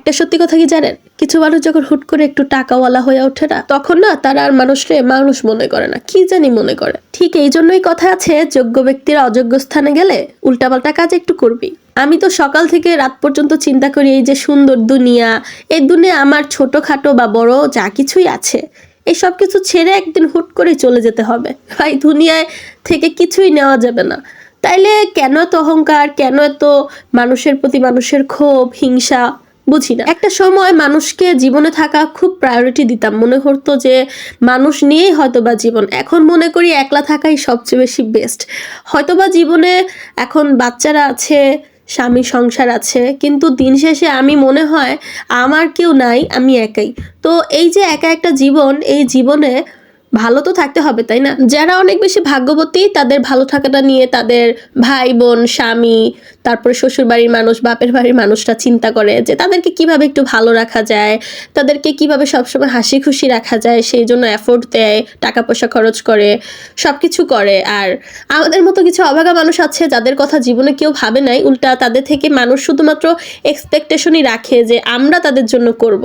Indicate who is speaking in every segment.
Speaker 1: একটা সত্যি কথা কি জানেন, কিছু মানুষ যখন হুট করে একটু টাকাওয়ালা হয়ে ওঠে না, তখন না তারা আর মানুষরে মানুষ মনে করে না, কি জানি মনে করে। ঠিক এই জন্যই কথা আছে, যোগ্য ব্যক্তিরা অযোগ্য স্থানে গেলে উল্টাপাল্টা কাজ একটু করবি। আমি তো সকাল থেকে রাত পর্যন্ত চিন্তা করি এই যে সুন্দর দুনিয়া, এই দুনিয়া আমার ছোটখাটো বা বড় যা কিছুই আছে, এই সব কিছু ছেড়ে একদিন হুট করে চলে যেতে হবে ভাই। দুনিয়ায় থেকে কিছুই নেওয়া যাবে না। তাইলে কেন এত অহংকার, কেন এত মানুষের প্রতি মানুষের ক্ষোভ, হিংসা? বুঝি না। একটা সময় মানুষকে জীবনে থাকা খুব প্রায়োরিটি দিতাম, মনে হতো যে মানুষ নিয়েই হয়তোবা জীবন। এখন মনে করি একলা থাকাই সবচেয়ে বেশি বেস্ট। হয়তোবা জীবনে এখন বাচ্চারা আছে, স্বামী সংসার আছে, কিন্তু দিন শেষে আমি মনে হয় আমার কেউ নাই, আমি একাই। তো এই যে একা একটা জীবন, এই জীবনে ভালো তো থাকতে হবে, তাই না? যারা অনেক বেশি ভাগ্যবতী তাদের ভালো থাকাটা নিয়ে তাদের ভাই বোন, স্বামী, তারপরে শ্বশুর বাড়ির মানুষ, বাপের বাড়ির মানুষরা চিন্তা করে যে তাদেরকে কিভাবে একটু ভালো রাখা যায়, তাদেরকে কিভাবে সবসময় হাসি খুশি রাখা যায়, সেই জন্য এফোর্ট দেয়, টাকা পয়সা খরচ করে, সব কিছু করে। আর আমাদের মতো কিছু অভাগা মানুষ আছে যাদের কথা জীবনে কেউ ভাবে নাই, উল্টা তাদের থেকে মানুষ শুধুমাত্র এক্সপেকটেশনই রাখে যে আমরা তাদের জন্য করব,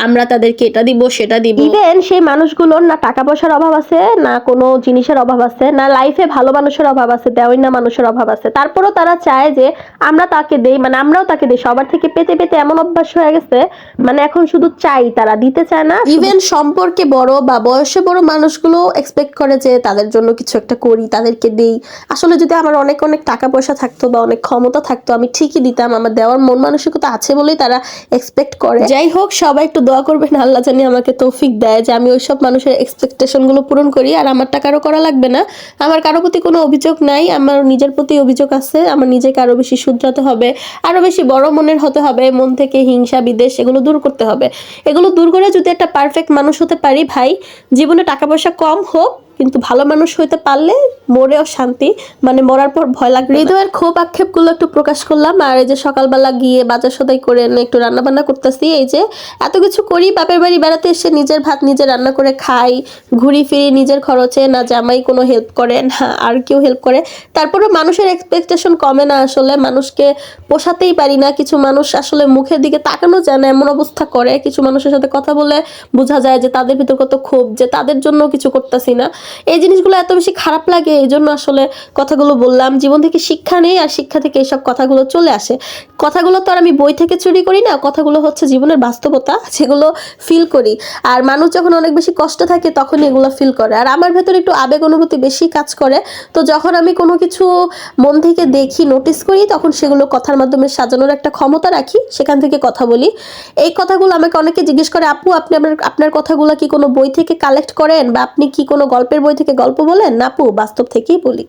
Speaker 1: আমরা তাদেরকে এটা দিব সেটা দিব। ইভেন সেই মানুষগুলোর না টাকা পয়সার অভাব আছে, না কোনো জিনিসের অভাব আছে, না লাইফে ভালো মানুষের অভাব আছে, দেওয়াই না মানুষের অভাব আছে, তারপরও তারা চায় যে আমরা তাকে দেই, মানে আমরাও তাকে দেই। সবার থেকে পেতে পেতে এমন অভ্যাস হয়ে গেছে, মানে এখন শুধু চাই, তারা দিতে চায় না। ইভেন সম্পর্কে বড় বা বয়সে বড় মানুষগুলো এক্সপেক্ট করে যে তাদের জন্য কিছু একটা করি, তাদেরকে দেই। আসলে যদি আমার অনেক অনেক টাকা পয়সা থাকতো বা অনেক ক্ষমতা থাকতো, আমি ঠিকই দিতাম। আমার দেওয়ার মন মানসিকতা আছে বলেই তারা এক্সপেক্ট করে। যাই হোক, সবাই একটু দোয়া করবেন, আল্লাহ জানি আমাকে তৌফিক দেয় যে আমি ওইসব মানুষের এক্সপেকটেশন গুলো পূরণ করি। আর আমার টাকারও করা লাগবে না। আমার কারো প্রতি কোনো অভিযোগ নাই, আমার নিজের প্রতি অভিযোগ আছে। আমার নিজেকে আরো বেশি শুধরাতে হবে, আরো বেশি বড় মনের হতে হবে, মন থেকে হিংসা বিদ্বেষ এগুলো দূর করতে হবে। এগুলো দূর করে যদি একটা পারফেক্ট মানুষ হতে পারি ভাই, জীবনে টাকা পয়সা কম হোক কিন্তু ভালো মানুষ হইতে পারলে মরেও শান্তি, মানে মরার পর ভয় লাগবে। হৃদয়ের ক্ষোভ আক্ষেপগুলো একটু প্রকাশ করলাম। আর এই যে সকালবেলা গিয়ে বাজার সদাই করে এনে একটু রান্না বান্না করতেছি, এই যে এত কিছু করি, বাপের বাড়ি বেড়াতে এসে নিজের ভাত নিজে রান্না করে খাই, ঘুরি ফিরি নিজের খরচে, না জামাই কোনো হেল্প করে না আর কেউ হেল্প করে। তারপরে মানুষের এক্সপেকটেশন কমে না, আসলে মানুষকে পোষাতেই পারি না। কিছু মানুষ আসলে মুখের দিকে তাকানো যায় না, এমন অবস্থা করে। কিছু মানুষের সাথে কথা বলে বোঝা যায় যে তাদের ভিতর কত ক্ষোভ, যে তাদের জন্য কিছু করতেছি না। এই জিনিসগুলো এত বেশি খারাপ লাগে, এই জন্য আসলে কথাগুলো বললাম। জীবন থেকে শিক্ষা নেই, আর শিক্ষা থেকে এইসব কথাগুলো চলে আসে। কথাগুলো তো আর আমি বই থেকে চুরি করি না, কথাগুলো হচ্ছে জীবনের বাস্তবতা, যেগুলো ফিল করি। আর মানুষ যখন অনেক বেশি কষ্ট থাকে তখন এগুলো ফিল করে। আর আমার ভেতরে একটু আবেগ অনুভূতি বেশি কাজ করে, তো যখন আমি কোনো কিছু মন থেকে দেখি, নোটিস করি, তখন সেগুলো কথার মাধ্যমে সাজানোর একটা ক্ষমতা রাখি, সেখান থেকে কথা বলি। এই কথাগুলো আমাকে অনেকে জিজ্ঞেস করে, আপু আপনি আপনার কথাগুলো কি কোনো বই থেকে কালেক্ট করেন, বা আপনি কি কোনো গল্পের বই থেকে গল্প বলেন? না আপু, বাস্তব থেকেই বলি।